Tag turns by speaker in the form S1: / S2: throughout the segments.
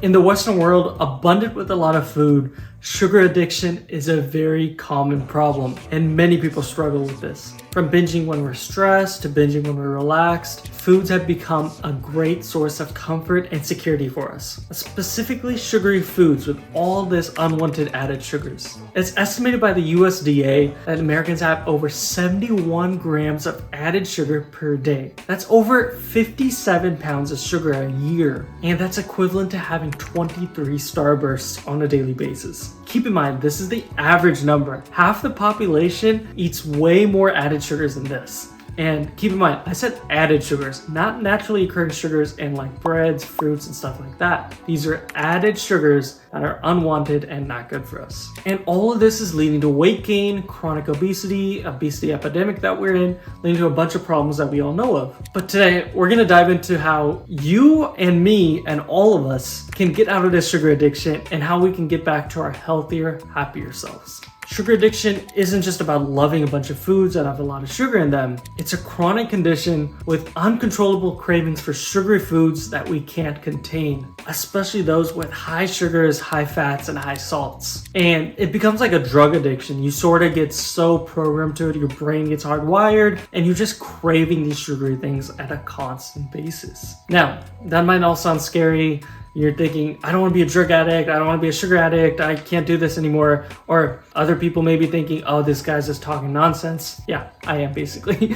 S1: In the Western world, abundant with a lot of food, sugar addiction is a very common problem, and many people struggle with this. From binging when we're stressed to binging when we're relaxed, foods have become a great source of comfort and security for us, specifically sugary foods with all this unwanted added sugars. It's estimated by the USDA that Americans have over 71 grams of added sugar per day. That's over 57 pounds of sugar a year, and that's equivalent to having 23 Starbursts on a daily basis. Keep in mind, this is the average number. Half the population eats way more added sugars than this. And keep in mind, I said added sugars, not naturally occurring sugars in like breads, fruits, and stuff like that. These are added sugars that are unwanted and not good for us. And all of this is leading to weight gain, chronic obesity epidemic that we're in, leading to a bunch of problems that we all know of. But today, we're gonna dive into how you and me and all of us can get out of this sugar addiction and how we can get back to our healthier, happier selves. Sugar addiction isn't just about loving a bunch of foods that have a lot of sugar in them. It's a chronic condition with uncontrollable cravings for sugary foods that we can't contain, especially those with high sugars, high fats, and high salts. And it becomes like a drug addiction. You sort of get so programmed to it, your brain gets hardwired, and you're just craving these sugary things at a constant basis. Now, that might all sound scary. You're thinking, I don't want to be a drug addict, I don't want to be a sugar addict, I can't do this anymore. Or other people may be thinking, oh, this guy's just talking nonsense. Yeah, I am basically.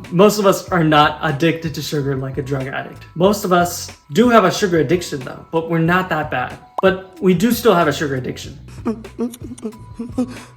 S1: Most of us are not addicted to sugar like a drug addict. Most of us do have a sugar addiction though, but we're not that bad. But we do still have a sugar addiction.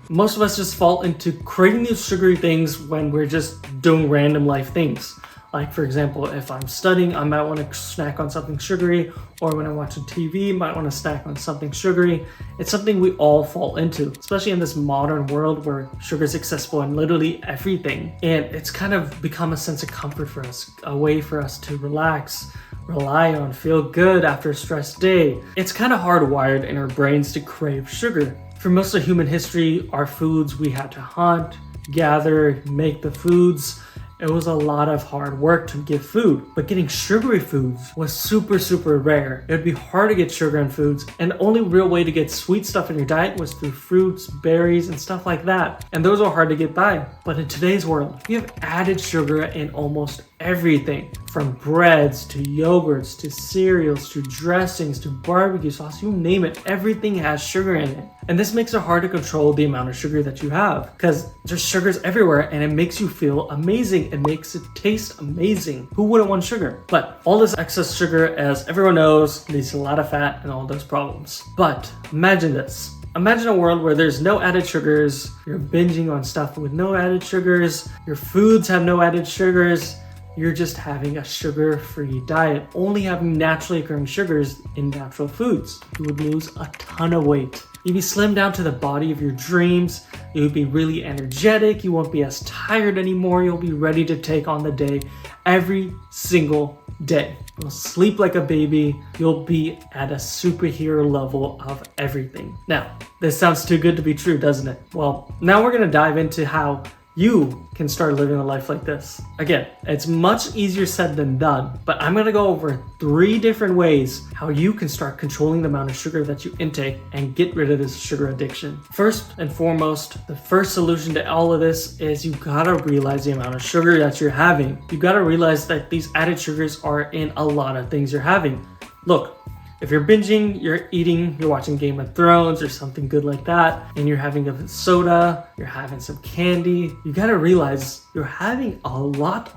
S1: Most of us just fall into craving these sugary things when we're just doing random life things. Like for example, if I'm studying, I might want to snack on something sugary, or when I'm watching TV, I might want to snack on something sugary. It's something we all fall into, especially in this modern world where sugar is accessible in literally everything. And it's kind of become a sense of comfort for us, a way for us to relax, rely on, feel good after a stressed day. It's kind of hardwired in our brains to crave sugar. For most of human history, our foods, we had to hunt, gather, make the foods. It was a lot of hard work to get food, but getting sugary foods was super rare. It would be hard to get sugar in foods, and the only real way to get sweet stuff in your diet was through fruits, berries, and stuff like that. And those are hard to get by. But in today's world, you have added sugar in almost everything, from breads to yogurts to cereals to dressings to barbecue sauce, you name it, everything has sugar in it. And this makes it hard to control the amount of sugar that you have because there's sugars everywhere and it makes you feel amazing. It makes it taste amazing. Who wouldn't want sugar? But all this excess sugar, as everyone knows, leads to a lot of fat and all those problems. But imagine this. Imagine a world where there's no added sugars, you're binging on stuff with no added sugars, your foods have no added sugars, you're just having a sugar-free diet, only having naturally occurring sugars in natural foods. You would lose a ton of weight. You'd be slimmed down to the body of your dreams. You would be really energetic. You won't be as tired anymore. You'll be ready to take on the day every single day. You'll sleep like a baby. You'll be at a superhero level of everything. Now, this sounds too good to be true, doesn't it? Well, now we're gonna dive into how you can start living a life like this. Again, it's much easier said than done, but I'm gonna go over 3 different ways how you can start controlling the amount of sugar that you intake and get rid of this sugar addiction. First and foremost, the first solution to all of this is you gotta realize the amount of sugar that you're having. You gotta realize that these added sugars are in a lot of things you're having. Look, if you're binging, you're eating, you're watching Game of Thrones or something good like that, and you're having a soda, you're having some candy, you gotta realize you're having a lot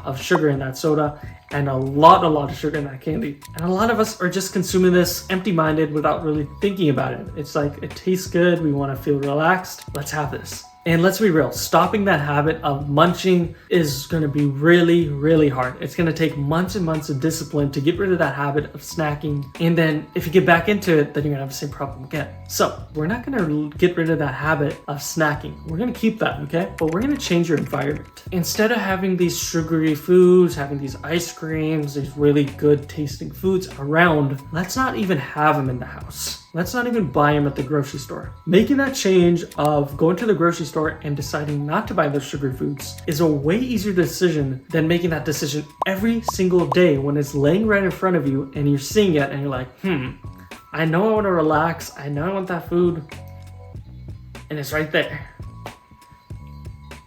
S1: of sugar in that soda and a lot of sugar in that candy. And a lot of us are just consuming this empty-minded without really thinking about it. It's like, it tastes good, we wanna feel relaxed, let's have this. And let's be real, stopping that habit of munching is gonna be really hard. It's gonna take months and months of discipline to get rid of that habit of snacking. And then if you get back into it, then you're gonna have the same problem again. So we're not gonna get rid of that habit of snacking. We're gonna keep that, okay? But we're gonna change your environment. Instead of having these sugary foods, having these ice creams, these really good tasting foods around, let's not even have them in the house. let's not even buy them at the grocery store. Making that change of going to the grocery store and deciding not to buy those sugar foods is a way easier decision than making that decision every single day when it's laying right in front of you and you're seeing it and you're like, I know I want to relax, I know I want that food, and it's right there.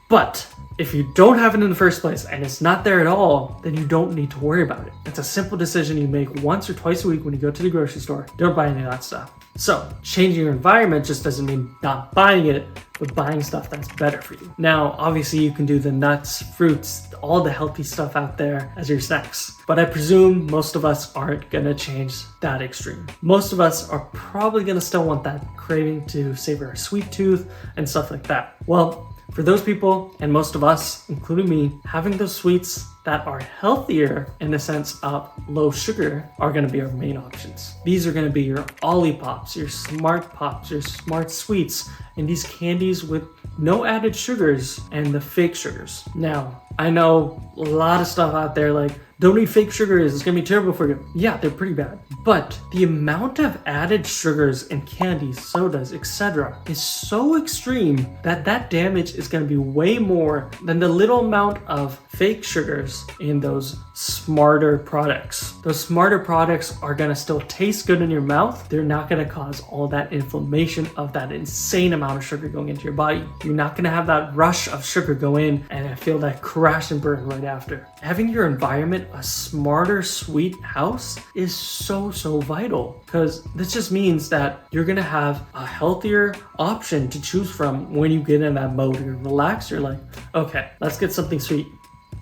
S1: But if you don't have it in the first place and it's not there at all, then you don't need to worry about it. It's a simple decision you make once or twice a week when you go to the grocery store. Don't buy any of that stuff. So changing your environment just doesn't mean not buying it, but buying stuff that's better for you. Now, obviously you can do the nuts, fruits, all the healthy stuff out there as your snacks. But I presume most of us aren't gonna change that extreme. Most of us are probably gonna still want that craving to savor our sweet tooth and stuff like that. Well, for those people, and most of us, including me, having those sweets that are healthier in the sense of low sugar are going to be our main options. These are going to be your Olipop, your Smart Pops, your Smart Sweets, and these candies with no added sugars and the fake sugars. Now, I know a lot of stuff out there like, don't eat fake sugars, it's gonna be terrible for you. Yeah, they're pretty bad. But the amount of added sugars in candies, sodas, etc. is so extreme that that damage is gonna be way more than the little amount of fake sugars in those smarter products. Those smarter products are gonna still taste good in your mouth. They're not gonna cause all that inflammation of that insane amount of sugar going into your body. You're not gonna have that rush of sugar go in and feel that crash and burn right after. Having your environment a smarter sweet house is so vital, because this just means that you're gonna have a healthier option to choose from when you get in that mode. You're relaxed, you're like, okay, let's get something sweet.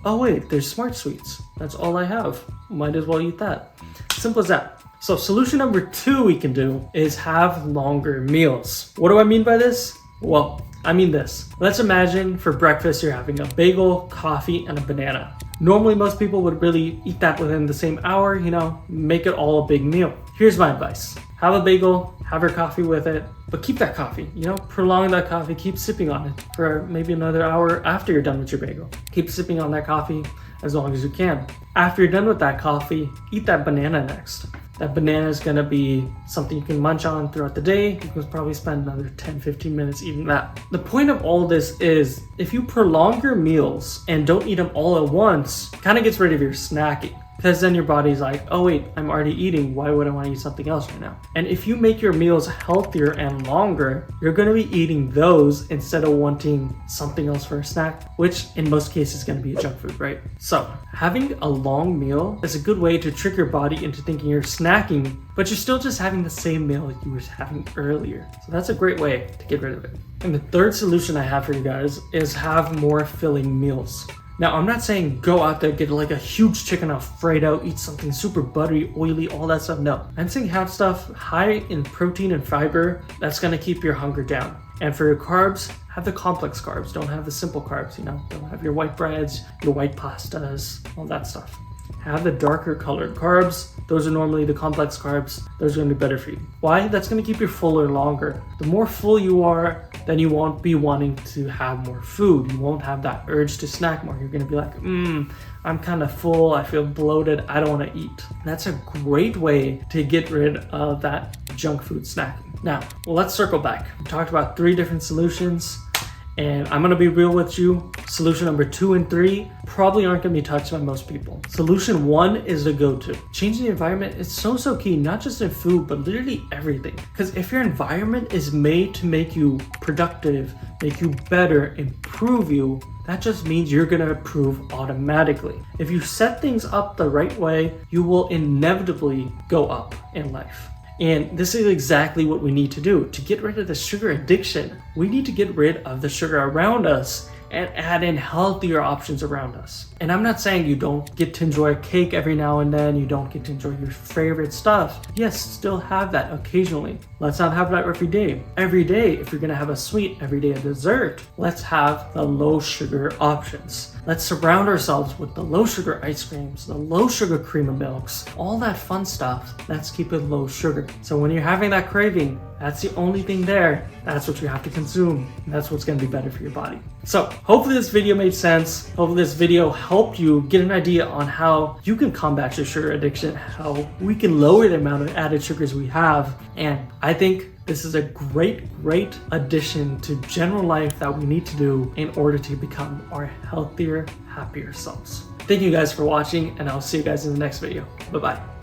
S1: Oh wait, there's Smart Sweets. That's all I have. Might as well eat that. Simple as that. So solution number 2 we can do is have longer meals. What do I mean by this? Well, I mean this. Let's imagine for breakfast you're having a bagel, coffee, and a banana. Normally most people would really eat that within the same hour, make it all a big meal. Here's my advice. Have a bagel, have your coffee with it, but keep that coffee, prolong that coffee, keep sipping on it for maybe another hour after you're done with your bagel. Keep sipping on that coffee as long as you can. After you're done with that coffee, eat that banana next. That banana is gonna be something you can munch on throughout the day. You can probably spend another 10-15 minutes eating that. The point of all this is if you prolong your meals and don't eat them all at once, kind of gets rid of your snacking. Because then your body's like, oh wait, I'm already eating. Why would I want to eat something else right now? And if you make your meals healthier and longer, you're going to be eating those instead of wanting something else for a snack, which in most cases is going to be a junk food, right? So having a long meal is a good way to trick your body into thinking you're snacking, but you're still just having the same meal like you were having earlier. So that's a great way to get rid of it. And the third solution I have for you guys is have more filling meals. Now, I'm not saying go out there, get like a huge chicken Alfredo, eat something super buttery, oily, all that stuff. No, I'm saying have stuff high in protein and fiber that's gonna keep your hunger down. And for your carbs, have the complex carbs. Don't have the simple carbs, Don't have your white breads, your white pastas, all that stuff. Have the darker colored carbs. Those are normally the complex carbs. Those are gonna be better for you. Why? That's gonna keep you fuller longer. The more full you are, then you won't be wanting to have more food. You won't have that urge to snack more. You're gonna be like, I'm kind of full. I feel bloated. I don't wanna eat. That's a great way to get rid of that junk food snacking. Now, let's circle back. We talked about 3 different solutions. And I'm gonna be real with you, solution number 2 and 3 probably aren't gonna be touched by most people. Solution 1 is the go-to. Changing the environment is so key, not just in food, but literally everything. Because if your environment is made to make you productive, make you better, improve you, that just means you're gonna improve automatically. If you set things up the right way, you will inevitably go up in life. And this is exactly what we need to do. To get rid of the sugar addiction, we need to get rid of the sugar around us and add in healthier options around us. And I'm not saying you don't get to enjoy a cake every now and then, you don't get to enjoy your favorite stuff. Yes, still have that occasionally. Let's not have that every day. Every day, if you're gonna have a sweet, every day a dessert, let's have the low sugar options. Let's surround ourselves with the low sugar ice creams, the low sugar cream of milks, all that fun stuff. Let's keep it low sugar. So when you're having that craving, that's the only thing there. That's what you have to consume. And that's what's gonna be better for your body. So hopefully this video made sense. Hopefully this video helped you get an idea on how you can combat your sugar addiction, how we can lower the amount of added sugars we have. And I think this is a great addition to general life that we need to do in order to become our healthier, happier selves. Thank you guys for watching, and I'll see you guys in the next video. Bye-bye.